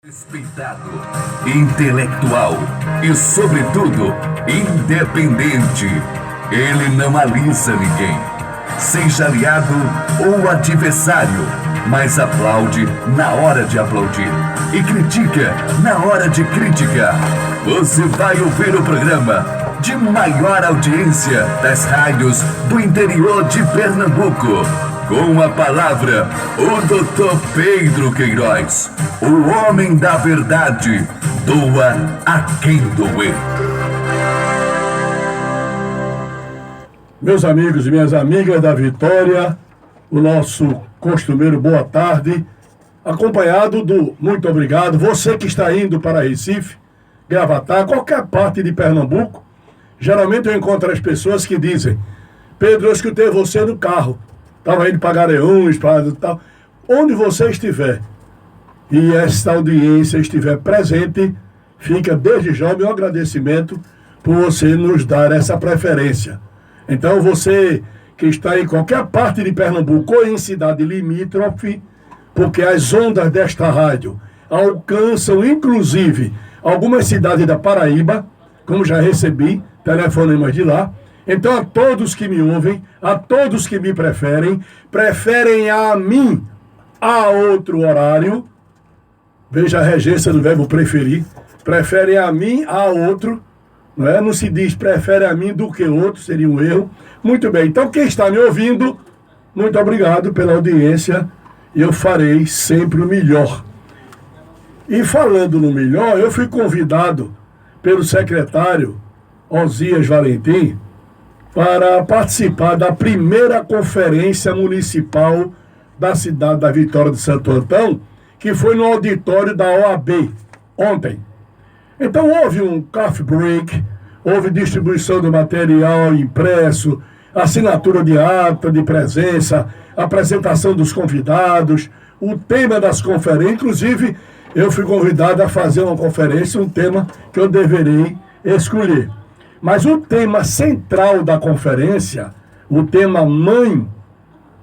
Respeitado, intelectual e, sobretudo, independente. Ele não alisa ninguém, seja aliado ou adversário, mas aplaude na hora de aplaudir e critica na hora de criticar. Você vai ouvir o programa de maior audiência das rádios do interior de Pernambuco. Com a palavra, o Dr. Pedro Queiroz, o homem da verdade, doa a quem doer. Meus amigos e minhas amigas da Vitória, o nosso costumeiro boa tarde, acompanhado do muito obrigado. Você que está indo para Recife, Gravatá, qualquer parte de Pernambuco, geralmente eu encontro as pessoas que dizem: Pedro, eu escutei você no carro. Estava indo para Garanhuns, para tal. Onde você estiver e esta audiência estiver presente, fica desde já o meu agradecimento por você nos dar essa preferência. Então você que está em qualquer parte de Pernambuco ou em cidade limítrofe, porque as ondas desta rádio alcançam inclusive algumas cidades da Paraíba, como já recebi telefonemas de lá. Então, a todos que me ouvem, a todos que me preferem a mim a outro horário. Veja a regência do verbo preferir. Preferem a mim a outro. Não é? Não se diz prefere a mim do que outro, seria um erro. Muito bem, então quem está me ouvindo, muito obrigado pela audiência. Eu farei sempre o melhor. E falando no melhor, eu fui convidado pelo secretário Osias Valentim para participar da primeira conferência municipal da cidade da Vitória de Santo Antão, que foi no auditório da OAB ontem. Então houve um coffee break, houve distribuição do material impresso, assinatura de ata de presença, apresentação dos convidados, o tema das conferências. Inclusive, eu fui convidado a fazer uma conferência, um tema que eu deverei escolher. Mas o tema central da conferência, o tema mãe,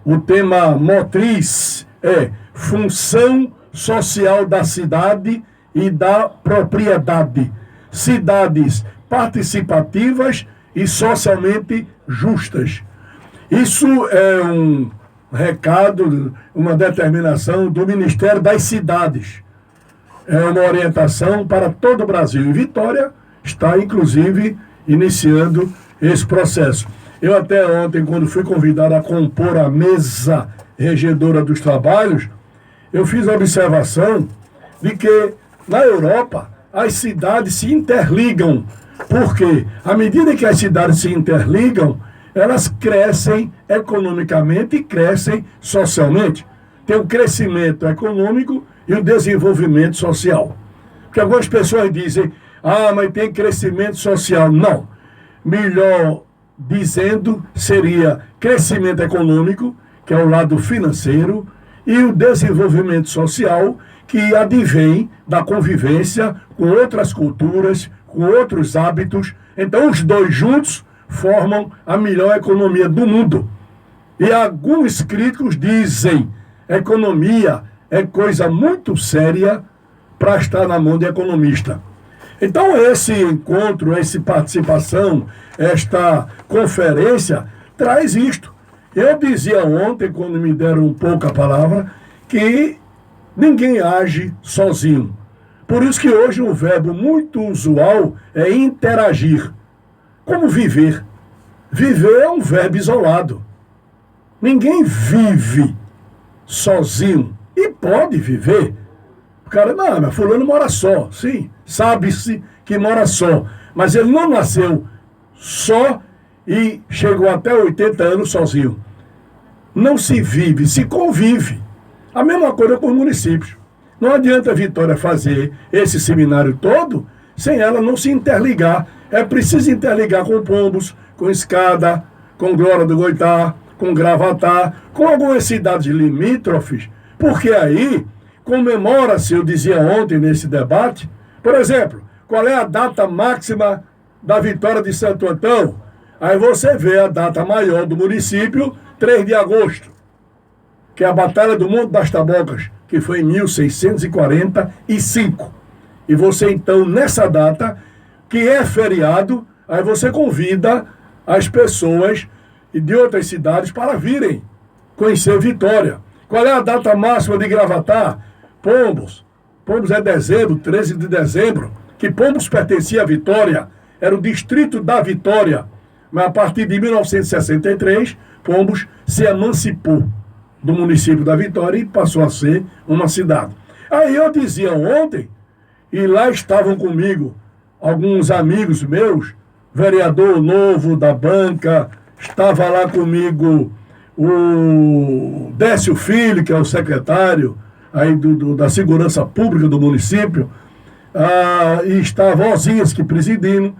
o tema motriz é função social da cidade e da propriedade. Cidades participativas e socialmente justas. Isso é um recado, uma determinação do Ministério das Cidades. É uma orientação para todo o Brasil. E Vitória está, inclusive, iniciando esse processo. Eu até ontem, quando fui convidado a compor a mesa regedora dos trabalhos, eu fiz a observação de que na Europa as cidades se interligam. Porque à medida que as cidades se interligam, elas crescem economicamente e crescem socialmente. Tem o crescimento econômico e o desenvolvimento social. Porque algumas pessoas dizem: mas tem crescimento social. Não. Melhor dizendo, seria crescimento econômico, que é o lado financeiro, e o desenvolvimento social, que advém da convivência com outras culturas, com outros hábitos. Então, os dois juntos formam a melhor economia do mundo. E alguns críticos dizem: economia é coisa muito séria para estar na mão de economista. Então, esse encontro, essa participação, esta conferência, traz isto. Eu dizia ontem, quando me deram um pouco a palavra, que ninguém age sozinho. Por isso que hoje um verbo muito usual é interagir. Como viver? Viver é um verbo isolado. Ninguém vive sozinho. E pode viver. O cara, não, mas fulano mora só. Sim, sabe-se que mora só. Mas ele não nasceu só e chegou até 80 anos sozinho. Não se vive, se convive. A mesma coisa com os municípios. Não adianta a Vitória fazer esse seminário todo sem ela não se interligar. É preciso interligar com Pombos, com Escada, com Glória do Goitá, com Gravatá, com algumas cidades limítrofes, porque aí comemora-se, eu dizia ontem nesse debate, por exemplo, qual é a data máxima da Vitória de Santo Antão? Aí você vê a data maior do município, 3 de agosto, que é a Batalha do Monte das Tabocas, que foi em 1645. E você, então, nessa data, que é feriado, aí você convida as pessoas de outras cidades para virem conhecer Vitória. Qual é a data máxima de Gravatá? Pombos. Pombos é dezembro, 13 de dezembro, que Pombos pertencia à Vitória, era o distrito da Vitória. Mas a partir de 1963, Pombos se emancipou do município da Vitória e passou a ser uma cidade. Aí eu dizia ontem, e lá estavam comigo alguns amigos meus, vereador novo da banca, estava lá comigo o Décio Filho, que é o secretário aí da Segurança Pública do município, e estava Osias que presidindo,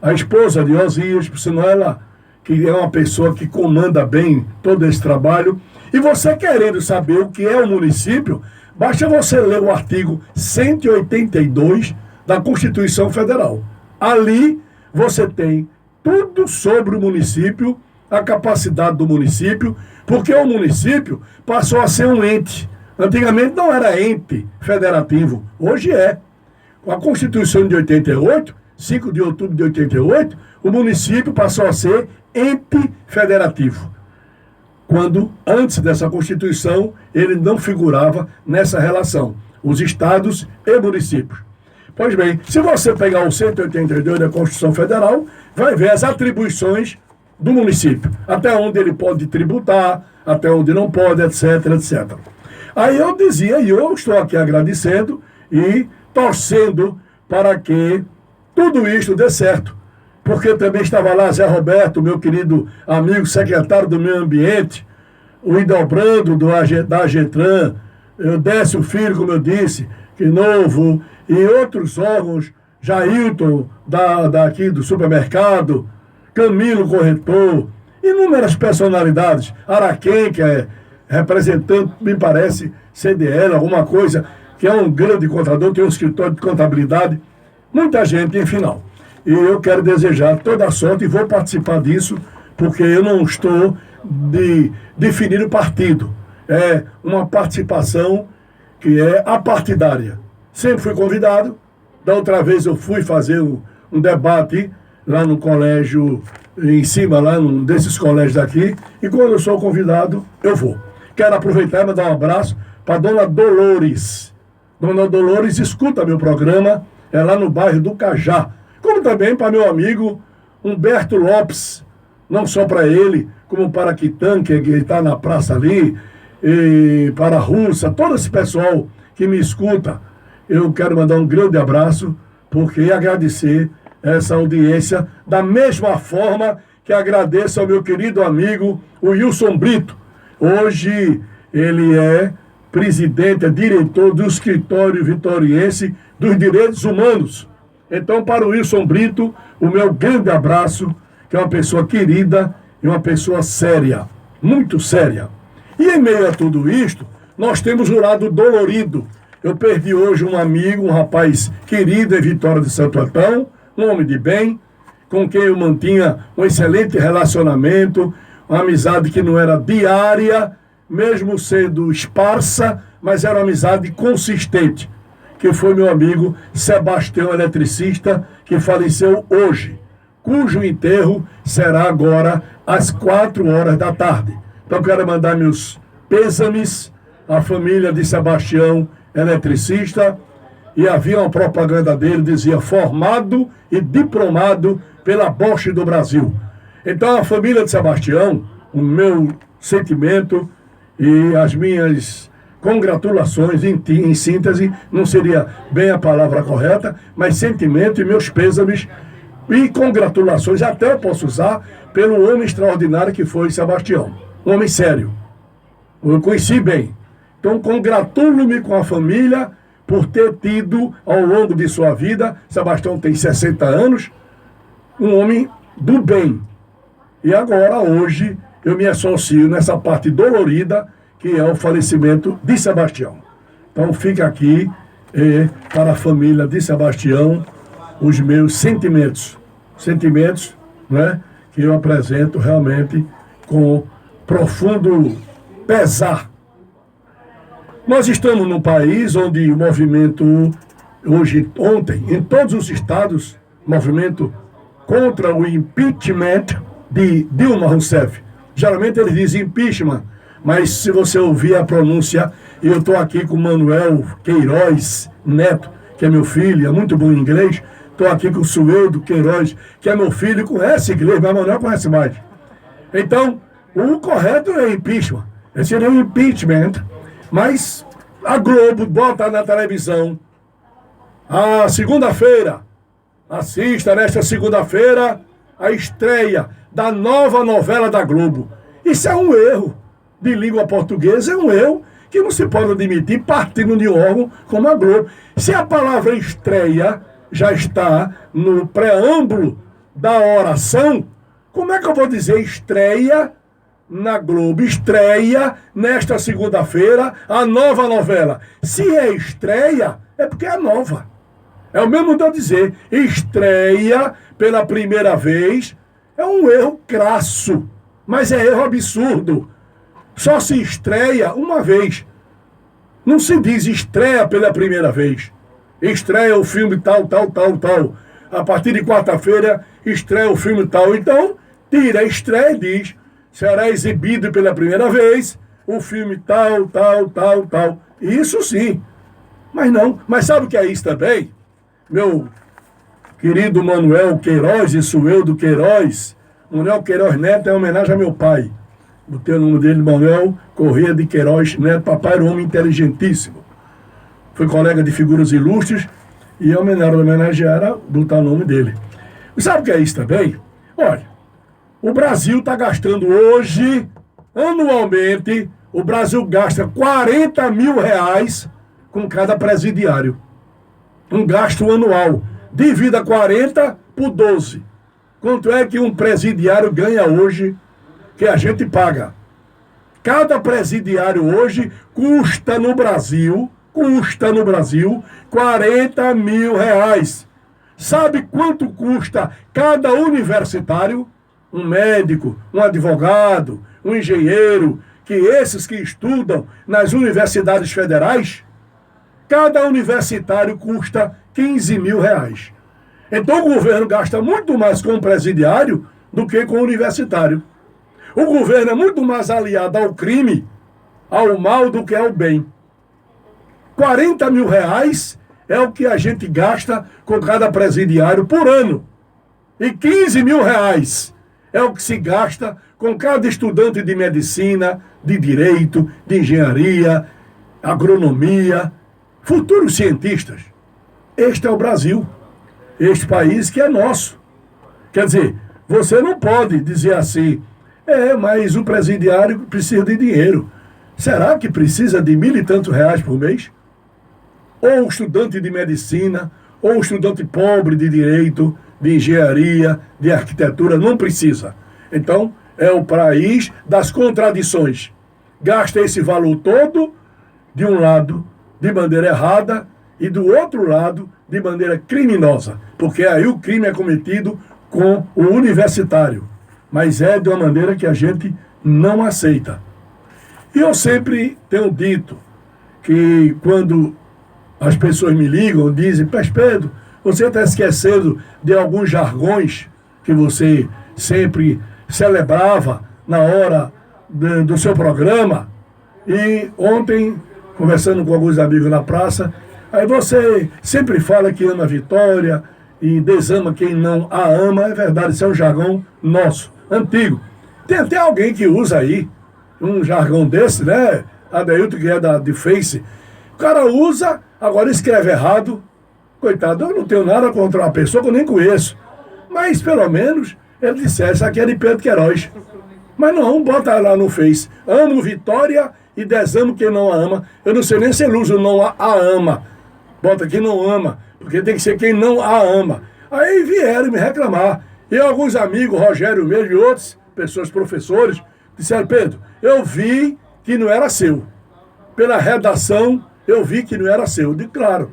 a esposa de Osias, por sinal ela que é uma pessoa que comanda bem todo esse trabalho. E você querendo saber o que é o município, basta você ler o artigo 182 da Constituição Federal. Ali você tem tudo sobre o município, a capacidade do município, porque o município passou a ser um ente. Antigamente não era ente federativo, hoje é. Com a Constituição de 88, 5 de outubro de 88, o município passou a ser ente federativo. Quando, antes dessa Constituição, ele não figurava nessa relação, os estados e municípios. Pois bem, se você pegar o 182 da Constituição Federal, vai ver as atribuições do município, até onde ele pode tributar, até onde não pode, etc, etc. Aí eu dizia, e eu estou aqui agradecendo e torcendo para que tudo isso dê certo. Porque também estava lá Zé Roberto, meu querido amigo secretário do Meio Ambiente, o Idelbrando da Agetran, o Décio Filho, como eu disse, que novo, e outros órgãos, Jailton, daqui do supermercado, Camilo Corretor, inúmeras personalidades, Araquém, que é representante, me parece, CDL, alguma coisa, que é um grande contador, tem um escritório de contabilidade, muita gente, enfim, não. E eu quero desejar toda a sorte e vou participar disso, porque eu não estou de definir o partido. É uma participação que é apartidária. Sempre fui convidado, da outra vez eu fui fazer um debate lá no colégio, em cima, lá num desses colégios daqui, e quando eu sou convidado, eu vou. Quero aproveitar e mandar um abraço para Dona Dolores. Dona Dolores escuta meu programa, é lá no bairro do Cajá. Como também para meu amigo Humberto Lopes, não só para ele, como para Quitan, que está na praça ali, e para a Russa, todo esse pessoal que me escuta, eu quero mandar um grande abraço, porque agradecer essa audiência, da mesma forma que agradeço ao meu querido amigo, o Wilson Brito. Hoje ele é presidente, é diretor do Escritório Vitoriense dos Direitos Humanos. Então, para o Wilson Brito, o meu grande abraço, que é uma pessoa querida e uma pessoa séria, muito séria. E em meio a tudo isto, nós temos o lado dolorido. Eu perdi hoje um amigo, um rapaz querido em Vitória de Santo Antão, um homem de bem, com quem eu mantinha um excelente relacionamento, uma amizade que não era diária, mesmo sendo esparsa, mas era uma amizade consistente, que foi meu amigo Sebastião, eletricista, que faleceu hoje, cujo enterro será agora às 4 horas da tarde. Então quero mandar meus pêsames à família de Sebastião, eletricista, e havia uma propaganda dele, dizia formado e diplomado pela Bosch do Brasil. Então a família de Sebastião, o meu sentimento e as minhas congratulações, em síntese, não seria bem a palavra correta, mas sentimento e meus pêsames e congratulações, até eu posso usar, pelo homem extraordinário que foi Sebastião. Um homem sério. Eu conheci bem. Então congratulo-me com a família por ter tido, ao longo de sua vida, Sebastião tem 60 anos, um homem do bem. E agora, hoje, eu me associo nessa parte dolorida, que é o falecimento de Sebastião. Então fica aqui, para a família de Sebastião, os meus sentimentos. Sentimentos, né, que eu apresento realmente com profundo pesar. Nós estamos num país onde o movimento, ontem, em todos os estados, movimento contra o impeachment de Dilma Rousseff. Geralmente eles dizem impeachment, mas se você ouvir a pronúncia, eu estou aqui com o Manuel Queiroz Neto, que é meu filho, é muito bom em inglês. Estou aqui com o Sueldo Queiroz, que é meu filho, conhece inglês, mas Manuel conhece mais. Então, o correto é impeachment. Esse seria um impeachment, mas a Globo bota na televisão a segunda-feira, assista nesta segunda-feira a estreia da nova novela da Globo. Isso é um erro de língua portuguesa, é um erro que não se pode admitir partindo de um órgão como a Globo. Se a palavra estreia já está no preâmbulo da oração, como é que eu vou dizer estreia na Globo? Estreia nesta segunda-feira a nova novela. Se é estreia, é porque é nova. É o mesmo de eu dizer estreia pela primeira vez, é um erro crasso, mas é erro absurdo. Só se estreia uma vez. Não se diz estreia pela primeira vez. Estreia o filme tal. A partir de quarta-feira, estreia o filme tal. Então, tira a estreia e diz, será exibido pela primeira vez o filme tal. Isso sim. Mas não. Mas sabe o que é isso também? Meu querido Manuel Queiroz e Sueldo Queiroz. Manuel Queiroz Neto é homenagem a meu pai. Botei o nome dele, Manuel Corrêa de Queiroz Neto. Papai era um homem inteligentíssimo. Foi colega de figuras ilustres e a homenagem era botar o nome dele. E sabe o que é isso também? Olha, o Brasil está gastando hoje, anualmente, o Brasil gasta R$40 mil com cada presidiário. Um gasto anual. Divida 40 por 12. Quanto é que um presidiário ganha hoje que a gente paga? Cada presidiário hoje custa no Brasil R$40 mil. Sabe quanto custa cada universitário? Um médico, um advogado, um engenheiro, que esses que estudam nas universidades federais, cada universitário custa R$15 mil. Então o governo gasta muito mais com o presidiário do que com o universitário. O governo é muito mais aliado ao crime, ao mal, do que ao bem. R$40 mil é o que a gente gasta com cada presidiário por ano. E R$15 mil é o que se gasta com cada estudante de medicina, de direito, de engenharia, agronomia, futuros cientistas. Este é o Brasil. Este país que é nosso. Quer dizer, você não pode dizer assim, mas o presidiário precisa de dinheiro. Será que precisa de R$1.000 e tantos por mês? Ou o estudante de medicina, ou o estudante pobre de direito, de engenharia, de arquitetura, não precisa. Então, é o país das contradições. Gasta esse valor todo, de um lado, de maneira errada, e do outro lado, de maneira criminosa. Porque aí o crime é cometido com o universitário. Mas é de uma maneira que a gente não aceita. E eu sempre tenho dito que quando as pessoas me ligam, dizem, Pedro, você está esquecendo de alguns jargões que você sempre celebrava na hora do seu programa. E ontem, conversando com alguns amigos na praça, aí você sempre fala que ama a Vitória e desama quem não a ama. É verdade, isso é um jargão nosso, antigo. Tem até alguém que usa aí um jargão desse, né? Adeilton, que é de Face. O cara usa, agora escreve errado. Coitado, eu não tenho nada contra uma pessoa que eu nem conheço. Mas, pelo menos, ele dissesse, isso aqui é de Pedro Queiroz. Mas não, bota lá no Face. Amo Vitória e desamo quem não a ama. Eu não sei nem se ele usa o não a ama. Bota quem não ama, porque tem que ser quem não a ama. Aí vieram me reclamar. E alguns amigos, Rogério mesmo e outros, pessoas, professores, disseram, Pedro, eu vi que não era seu. Pela redação, eu vi que não era seu. Eu digo, claro.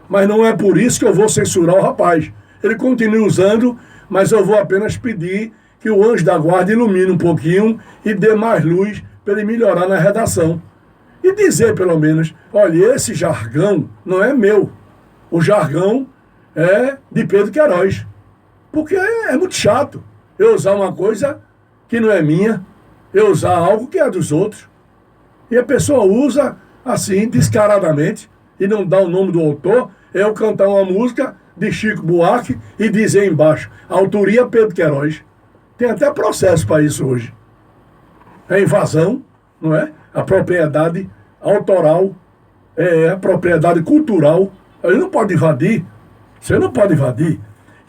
Mas não é por isso que eu vou censurar o rapaz. Ele continua usando, mas eu vou apenas pedir que o anjo da guarda ilumine um pouquinho e dê mais luz para ele melhorar na redação. e dizer pelo menos, olha, esse jargão não é meu. O jargão é de Pedro Queiroz. Porque é muito chato eu usar uma coisa que não é minha, eu usar algo que é dos outros. E a pessoa usa assim, descaradamente, e não dá o nome do autor, eu cantar uma música de Chico Buarque e dizer embaixo, autoria Pedro Queiroz. Tem até processo para isso hoje. É invasão, não é? A propriedade autoral, a propriedade cultural. Ele não pode invadir. Você não pode invadir.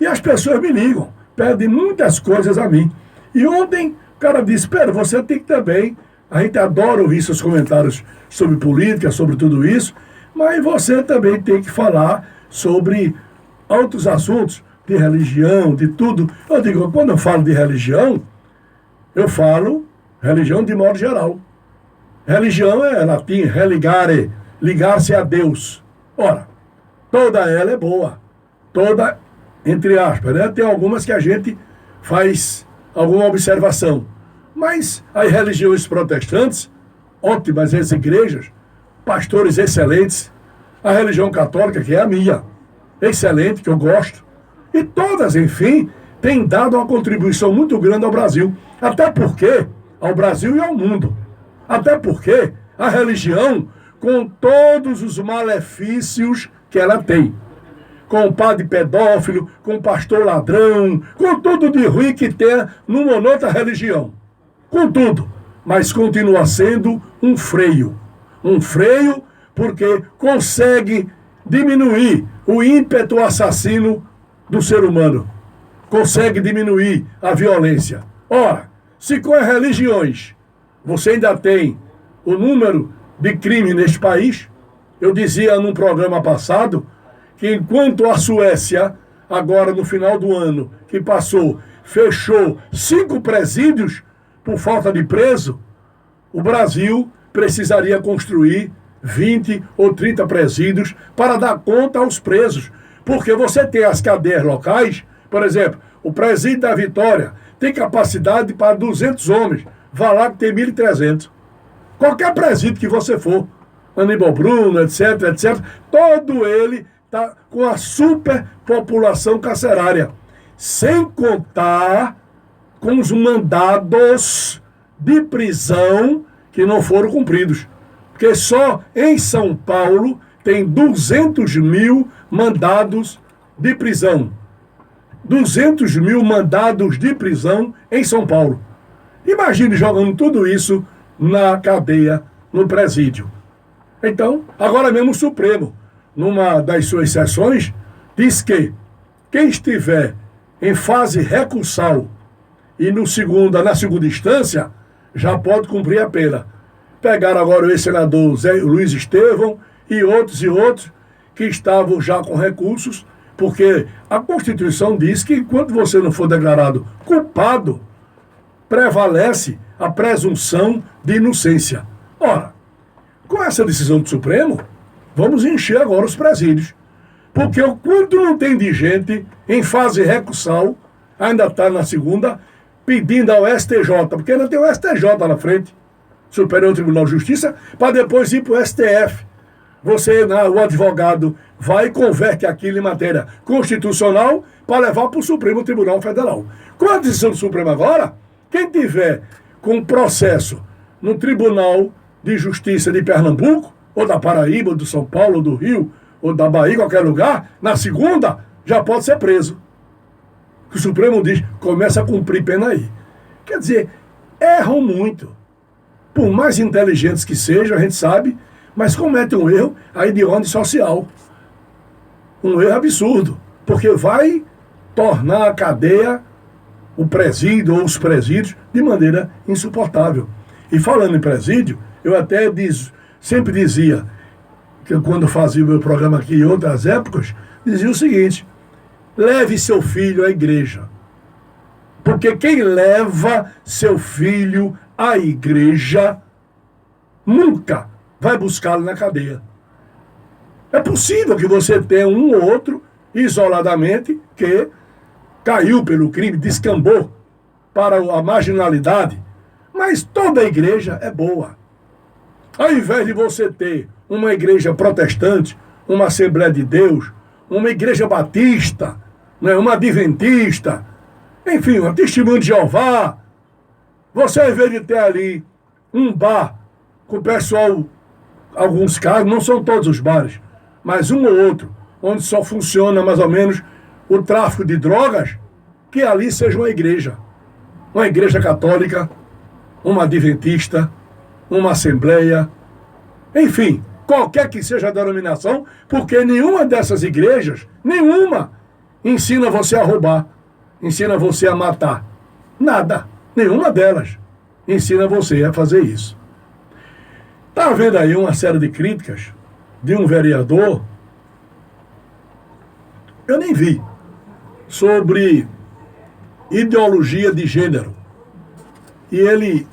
E as pessoas me ligam, pedem muitas coisas a mim. E ontem o cara disse, espera, você tem que também, a gente adora ouvir seus comentários sobre política, sobre tudo isso, mas você também tem que falar sobre outros assuntos, de religião, de tudo. Eu digo, quando eu falo de religião, eu falo religião de modo geral. Religião é latim, religare, ligar-se a Deus. Ora, toda ela é boa. Toda, entre aspas, né? Tem algumas que a gente faz alguma observação. Mas as religiões protestantes, ótimas as igrejas, pastores excelentes, a religião católica, que é a minha, excelente, que eu gosto, e todas, enfim, têm dado uma contribuição muito grande ao Brasil. Até porque, ao Brasil e ao mundo. Até porque a religião, com todos os malefícios que ela tem, com o padre pedófilo, com o pastor ladrão, com tudo de ruim que tem numa ou outra religião. Com tudo. Mas continua sendo um freio. Um freio porque consegue diminuir o ímpeto assassino do ser humano. Consegue diminuir a violência. Ora, se com as religiões você ainda tem o número de crime neste país, eu dizia num programa passado que enquanto a Suécia, agora no final do ano que passou, fechou 5 presídios por falta de preso, o Brasil precisaria construir 20 ou 30 presídios para dar conta aos presos. Porque você tem as cadeias locais, por exemplo, o presídio da Vitória tem capacidade para 200 homens, vá lá que tem 1.300. Qualquer presídio que você for, Aníbal Bruno, etc, etc, todo ele está com a superpopulação carcerária. Sem contar com os mandados de prisão que não foram cumpridos. Porque só em São Paulo tem 200 mil mandados de prisão. 200 mil mandados de prisão em São Paulo. Imagine jogando tudo isso na cadeia, no presídio. Então, agora mesmo o Supremo, numa das suas sessões, diz que quem estiver em fase recursal e na segunda instância, já pode cumprir a pena. Pegaram agora o ex-senador Luiz Estevão e outros que estavam já com recursos, porque a Constituição diz que enquanto você não for declarado culpado, prevalece a presunção de inocência. Ora, com essa decisão do Supremo, vamos encher agora os presídios. Porque o quanto não tem de gente em fase recursal, ainda está na segunda, pedindo ao STJ, porque ainda tem o STJ na frente, Superior Tribunal de Justiça, para depois ir para o STF. O advogado vai e converte aquilo em matéria constitucional para levar para o Supremo Tribunal Federal. Com a decisão do Supremo agora, quem tiver com processo no Tribunal de Justiça de Pernambuco, ou da Paraíba, ou do São Paulo, ou do Rio, ou da Bahia, qualquer lugar, na segunda, já pode ser preso. O Supremo diz, começa a cumprir pena aí. Quer dizer, erram muito. Por mais inteligentes que sejam, a gente sabe, mas cometem um erro aí de ordem social. Um erro absurdo, porque vai tornar a cadeia, o presídio ou os presídios, de maneira insuportável. E falando em presídio, eu até sempre dizia, que quando fazia o meu programa aqui em outras épocas, dizia o seguinte, leve seu filho à igreja. Porque quem leva seu filho à igreja nunca vai buscá-lo na cadeia. É possível que você tenha um ou outro, isoladamente, que caiu pelo crime, descambou para a marginalidade. Mas toda a igreja é boa. Ao invés de você ter uma igreja protestante, uma Assembleia de Deus, uma igreja batista, né, uma adventista, enfim, uma Testemunho de Jeová, você, ao invés de ter ali um bar com o pessoal, alguns casos, não são todos os bares, mas um ou outro, onde só funciona mais ou menos o tráfico de drogas, que ali seja uma igreja católica, uma adventista, uma assembleia, enfim, qualquer que seja a denominação, porque nenhuma dessas igrejas, nenhuma, ensina você a roubar, ensina você a matar. Nada, nenhuma delas ensina você a fazer isso. Está havendo aí uma série de críticas de um vereador, eu nem vi, sobre ideologia de gênero. E ele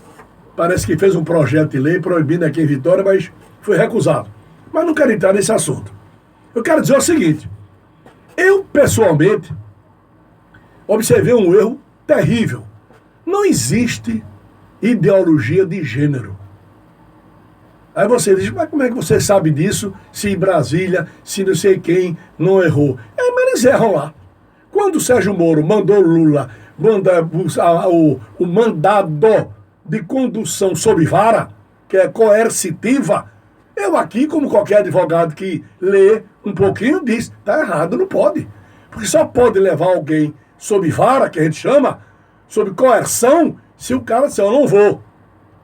parece que fez um projeto de lei proibindo aqui em Vitória, mas foi recusado. Mas não quero entrar nesse assunto. Eu quero dizer o seguinte: eu, pessoalmente, observei um erro terrível. Não existe ideologia de gênero. Aí você diz, mas como é que você sabe disso, se em Brasília, se não sei quem não errou? Mas eles erram lá. Quando o Sérgio Moro mandou Lula o mandado de condução sob vara, que é coercitiva, eu aqui, como qualquer advogado que lê um pouquinho, diz, tá errado, não pode. Porque só pode levar alguém sob vara, que a gente chama, sob coerção, se o cara disser, eu não vou.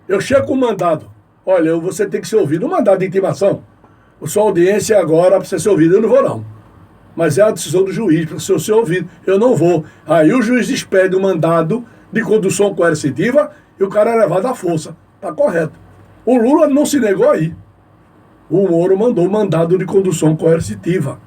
Eu chego com o mandado. Olha, você tem que ser ouvido. Um mandado de intimação. A sua audiência agora para você ser ouvido. Eu não vou, não. Mas é a decisão do juiz para você ser ouvido. Eu não vou. Aí o juiz expede o mandado de condução coercitiva e o cara é levado à força. Está correto. O Lula não se negou aí. O Moro mandou o mandado de condução coercitiva.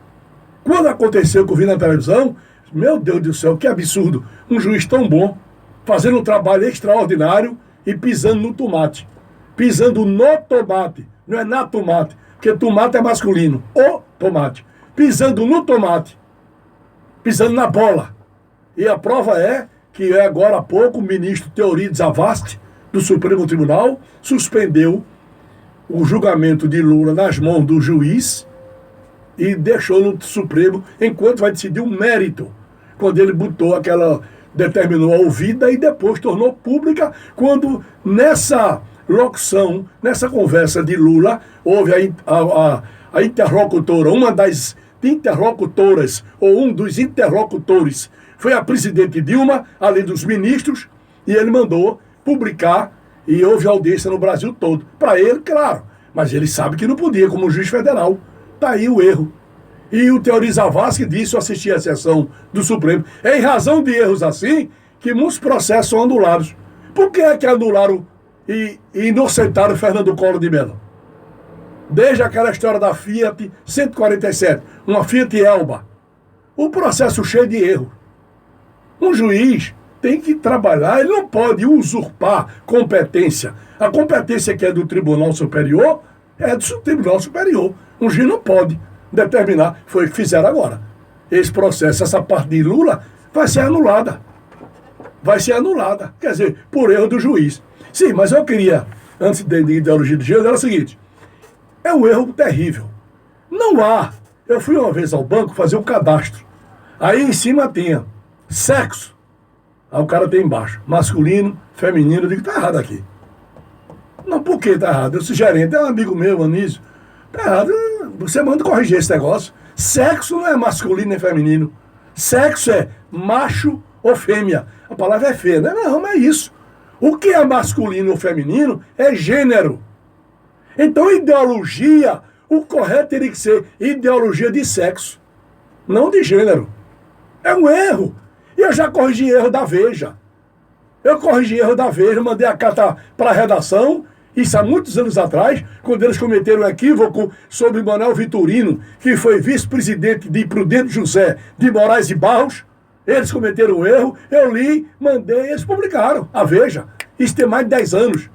Quando aconteceu que eu vi na televisão, meu Deus do céu, que absurdo. Um juiz tão bom, fazendo um trabalho extraordinário e pisando no tomate. Pisando no tomate, não é na tomate, porque tomate é masculino, o tomate. Pisando no tomate, pisando na bola. E a prova é que agora há pouco o ministro Teori Zavascki, do Supremo Tribunal, suspendeu o julgamento de Lula nas mãos do juiz e deixou no Supremo enquanto vai decidir o mérito. Quando ele determinou a ouvida e depois tornou pública, quando nessa locução, nessa conversa de Lula, houve a interlocutora, uma das interlocutoras, ou um dos interlocutores, foi a presidente Dilma, além dos ministros, e ele mandou publicar, e houve audiência no Brasil todo. Para ele, claro, mas ele sabe que não podia, como juiz federal. Está aí o erro. E o Teori Zavascki disse, eu assisti a sessão do Supremo, é em razão de erros assim, que muitos processos são anulados. Por que é que anularam e inocentaram Fernando Collor de Mello? Desde aquela história da Fiat 147, uma Fiat Elba. O processo cheio de erro. Um juiz tem que trabalhar, ele não pode usurpar competência. A competência que é do Tribunal Superior é do Tribunal Superior. Um juiz não pode determinar. Foi o que fizeram agora. Esse processo, essa parte de Lula, vai ser anulada. Vai ser anulada. Quer dizer, por erro do juiz. Sim, mas eu queria, antes de ideologia de gênero, era o seguinte. É um erro terrível. Não há. Eu fui uma vez ao banco fazer um cadastro. Aí em cima tinha sexo. Aí o cara tem embaixo, masculino, feminino. Eu digo, tá errado aqui. Não, por que tá errado? Esse gerente é um amigo meu, Anísio. Tá errado. Você manda corrigir esse negócio. Sexo não é masculino nem feminino. Sexo é macho ou fêmea. A palavra é feia, né? Não é isso. O que é masculino ou feminino é gênero. Então, ideologia, o correto teria que ser ideologia de sexo, não de gênero. É um erro. E eu já corrigi erro da Veja. Eu corrigi erro da Veja, mandei a carta para a redação, isso há muitos anos atrás, quando eles cometeram um equívoco sobre Manuel Vitorino, que foi vice-presidente de Prudente José de Moraes e Barros. Eles cometeram um erro, eu li, mandei, eles publicaram. A Veja. Isso tem mais de 10 anos.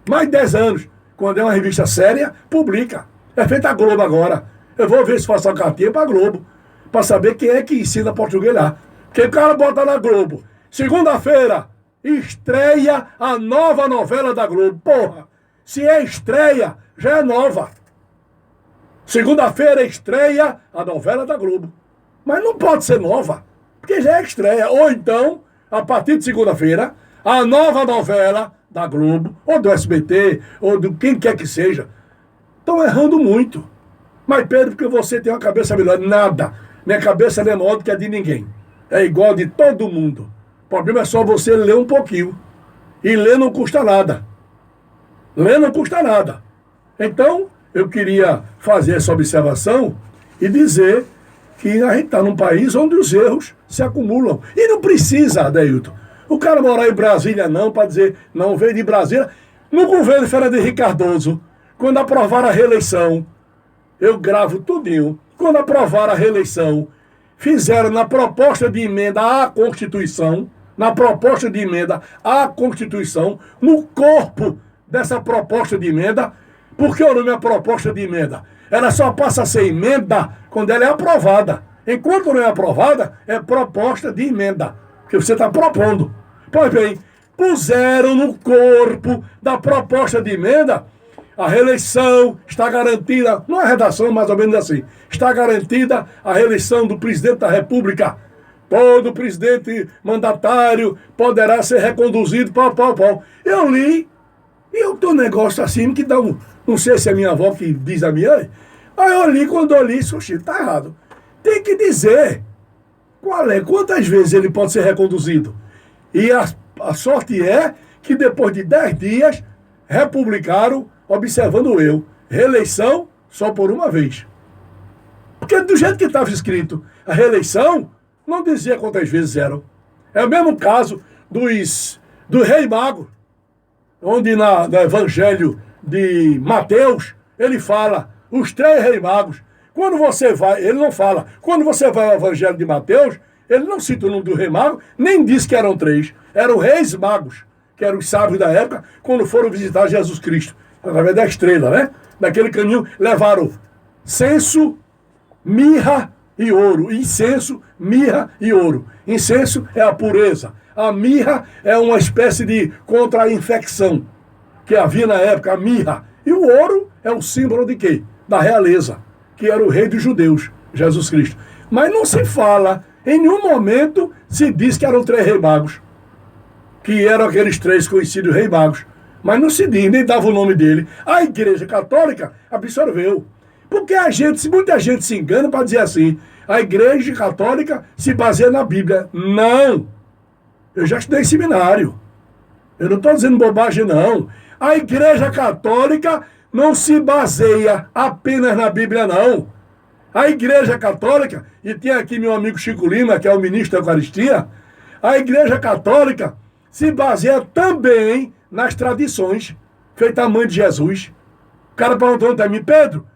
Mais de 10 anos. Quando é uma revista séria, publica. É feita a Globo agora. Eu vou ver se faço uma cartinha para a Globo, para saber quem é que ensina português lá. Porque o cara bota na Globo. Segunda-feira, estreia a nova novela da Globo. Porra, se é estreia, já é nova. Segunda-feira estreia a novela da Globo. Mas não pode ser nova, porque já é estreia. Ou então, a partir de segunda-feira, a nova novela da Globo, ou do SBT, ou do quem quer que seja. Estão errando muito. Mas, Pedro, porque você tem uma cabeça melhor. Nada. Minha cabeça não é maior do que a de ninguém. É igual a de todo mundo. O problema é só você ler um pouquinho. E ler não custa nada. Ler não custa nada. Então, eu queria fazer essa observação e dizer que a gente está num país onde os erros se acumulam. E não precisa, Adeilton, o cara morar em Brasília não, para dizer, não veio de Brasília. No governo Fernando Henrique Cardoso, quando aprovaram a reeleição, eu gravo tudinho, quando aprovaram a reeleição, fizeram na proposta de emenda à Constituição, no corpo dessa proposta de emenda, porque o nome é proposta de emenda. Ela só passa a ser emenda quando ela é aprovada. Enquanto não é aprovada, é proposta de emenda, que você está propondo. Pois bem, puseram no corpo da proposta de emenda a reeleição está garantida, não é redação, mais ou menos assim, está garantida a reeleição do presidente da República. Todo presidente mandatário poderá ser reconduzido, pau. Eu li, e eu tenho um negócio assim que dá um... Não sei se é minha avó que diz a minha. Aí eu li, quando eu li, sushi, tá errado. Tem que dizer quantas vezes ele pode ser reconduzido. E a sorte é que depois de 10 dias, republicaram, observando eu, reeleição só por uma vez. Porque do jeito que estava escrito, a reeleição não dizia quantas vezes eram. É o mesmo caso do rei mago, onde no Evangelho de Mateus, ele fala, os 3 reis magos. Quando você vai, ele não fala, quando você vai ao Evangelho de Mateus, ele não cita o nome do rei mago, nem diz que eram 3. Eram reis magos, que eram os sábios da época, quando foram visitar Jesus Cristo, através da estrela, né? Naquele caminho, levaram censo, mirra e ouro. Incenso, mirra e ouro. Incenso é a pureza. A mirra é uma espécie de contra-infecção que havia na época, a mirra. E o ouro é o símbolo de quê? Da realeza, que era o rei dos judeus, Jesus Cristo. Mas não se fala, em nenhum momento se diz que eram 3 reis magos, que eram aqueles 3 conhecidos reis magos. Mas não se diz, nem dava o nome dele. A Igreja Católica absorveu. Porque muita gente se engana para dizer assim, a Igreja Católica se baseia na Bíblia. Não! Eu já estudei em seminário. Eu não estou dizendo bobagem, não. A Igreja Católica não se baseia apenas na Bíblia, não. A Igreja Católica, e tem aqui meu amigo Chico Lima, que é o ministro da Eucaristia, a Igreja Católica se baseia também nas tradições, feita a mãe de Jesus. O cara perguntou para mim, Pedro,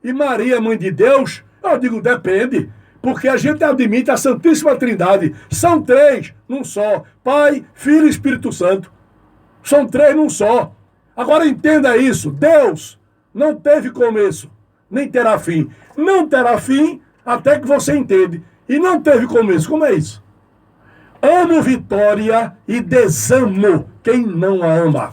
e Maria, mãe de Deus? Eu digo, depende, porque a gente admite a Santíssima Trindade. São 3 num só, Pai, Filho e Espírito Santo. São 3 num só. Agora entenda isso, Deus não teve começo, nem terá fim. Não terá fim até que você entende. E não teve começo, como é isso? Amo Vitória e desamo quem não a ama.